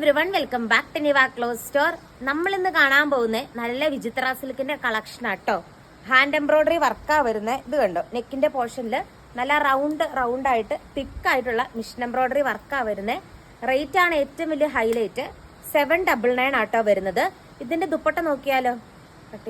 Everyone, welcome back to Niva cloth store. നമ്മൾ ഇന്ന് കാണാൻ പോകുന്നത് നല്ല വിചിത്ര സിൽക്കിന്റെ കളക്ഷൻ ആട്ടോ. ഹാൻഡ് എംബ്രോയിഡറി വർക്കാ വരുന്നത്. ഇത് കണ്ടോ, നെക്കിന്റെ പോർഷനിൽ നല്ല റൗണ്ട് ആയിട്ട് തിക്കായിട്ടുള്ള മിഷൻ എംബ്രോയിഡറി വർക്കാ വരുന്നത്. റേറ്റ് ആണ് ഏറ്റവും വലിയ ഹൈലൈറ്റ്. 799 ആട്ടോ വരുന്നത്. ഇതിന്റെ ദുപ്പട്ട നോക്കിയാലോ.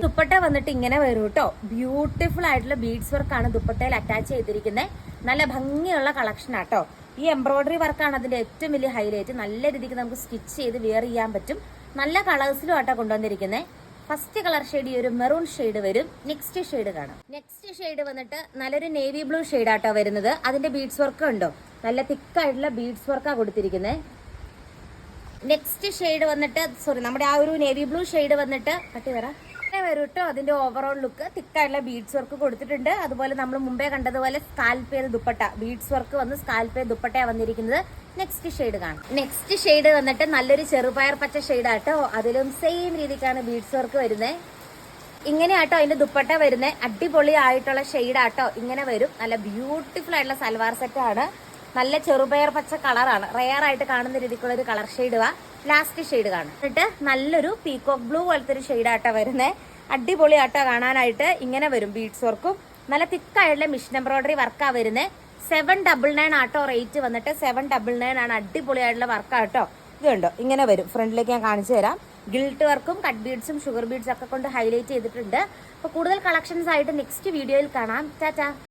ദുപ്പട്ട വന്നിട്ട് ഇങ്ങനെ വരും കേട്ടോ. ബ്യൂട്ടിഫുൾ ആയിട്ടുള്ള ബീഡ്സ് വർക്കാണ് ദുപ്പട്ടയിൽ അറ്റാച്ച് ചെയ്തിരിക്കുന്നത്. നല്ല ഭംഗിയുള്ള കളക്ഷൻ ആട്ടോ. ഈ എംബ്രോയിഡറി വർക്കാണ് അതിന്റെ ഏറ്റവും വലിയ ഹൈലൈറ്റ്. നല്ല രീതിക്ക് നമുക്ക് സ്റ്റിച്ച് ചെയ്ത് വെയർ ചെയ്യാൻ പറ്റും. നല്ല കളേഴ്സിലും ആട്ടോ കൊണ്ടുവന്നിരിക്കുന്നത്. ഫസ്റ്റ് കളർ ഷെയ്ഡ് ഈ ഒരു മെറൂൺ ഷെയ്ഡ് വരും. നെക്സ്റ്റ് ഷെയ്ഡ് കാണാം. നെക്സ്റ്റ് ഷെയ്ഡ് വന്നിട്ട് നല്ലൊരു നേവി ബ്ലൂ ഷെയ്ഡ് ആട്ടോ വരുന്നത്. അതിന്റെ ബീഡ്സ് വർക്ക് ഉണ്ടോ, നല്ല തിക്കായിട്ടുള്ള ബീഡ്സ് വർക്കാണ് കൊടുത്തിരിക്കുന്നത്. നെക്സ്റ്റ് ഷെയ്ഡ് വന്നിട്ട് നമ്മുടെ ആ ഒരു നേവി ബ്ലൂ ഷെയ്ഡ് വന്നിട്ട് വരും കേട്ടോ. അതിന്റെ ഓവറോൾ ലുക്ക് തിക്കായിട്ടുള്ള ബീഡ്സ് വർക്ക് കൊടുത്തിട്ടുണ്ട്. അതുപോലെ നമ്മൾ മുമ്പേ കണ്ടതുപോലെ സ്കാൽപ്പ് ചെയ്ത ദുപ്പട്ട, ബീഡ്സ് വർക്ക് വന്ന് സ്കാൽപ്പ് ചെയ്ത ദുപ്പട്ടയാണ് വന്നിരിക്കുന്നത്. നെക്സ്റ്റ് ഷെയ്ഡ് കാണാം. നെക്സ്റ്റ് ഷെയ്ഡ് വന്നിട്ട് നല്ലൊരു ചെറുപയർ പച്ച ഷെയ്ഡ് ആട്ടോ. അതിലും സെയിം രീതിക്കാണ് ബീഡ്സ് വർക്ക് വരുന്നത്. ഇങ്ങനെ ആട്ടോ അതിന്റെ ദുപ്പട്ട വരുന്നത്. അടിപൊളി ആയിട്ടുള്ള ഷെയ്ഡ് ആട്ടോ. ഇങ്ങനെ വരും. നല്ല ബ്യൂട്ടിഫുൾ ആയിട്ടുള്ള സൽവാർ സെറ്റ് ആണ്. നല്ല ചെറുപയർ പച്ച കളറാണ്. റെയർ ആയിട്ട് കാണുന്ന രീതിക്കുള്ള ഒരു കളർ ഷെയ്ഡ് ലാസ്റ്റ് ഷെയ്ഡ് കാണും. എന്നിട്ട് നല്ലൊരു പീകോക്ക് ബ്ലൂ പോലത്തെ ഒരു ഷെയ്ഡ് ആട്ടോ വരുന്നത്. അടിപൊളി ആട്ടോ കാണാനായിട്ട്. ഇങ്ങനെ വരും ബീഡ്സ് വർക്കും. നല്ല തിക്കായിട്ടുള്ള മിഷൻ എംബ്രോയിഡറി വർക്കാ വരുന്നത്. 799 ആട്ടോ റേറ്റ് വന്നിട്ട്. 799 ആണ്. അടിപൊളിയായിട്ടുള്ള വർക്കാട്ടോ. ഇത് കണ്ടോ, ഇങ്ങനെ വരും. ഫ്രണ്ടിലേക്ക് ഞാൻ കാണിച്ചു തരാം. ഗിൽട്ട് വർക്കും കട്ട് ബീഡ്സും ഷുഗർ ബീഡ്സും ഒക്കെ കൊണ്ട് ഹൈലൈറ്റ് ചെയ്തിട്ടുണ്ട്. അപ്പോൾ കൂടുതൽ കളക്ഷൻസ് ആയിട്ട് നെക്സ്റ്റ് വീഡിയോയിൽ കാണാം. ടാറ്റാ.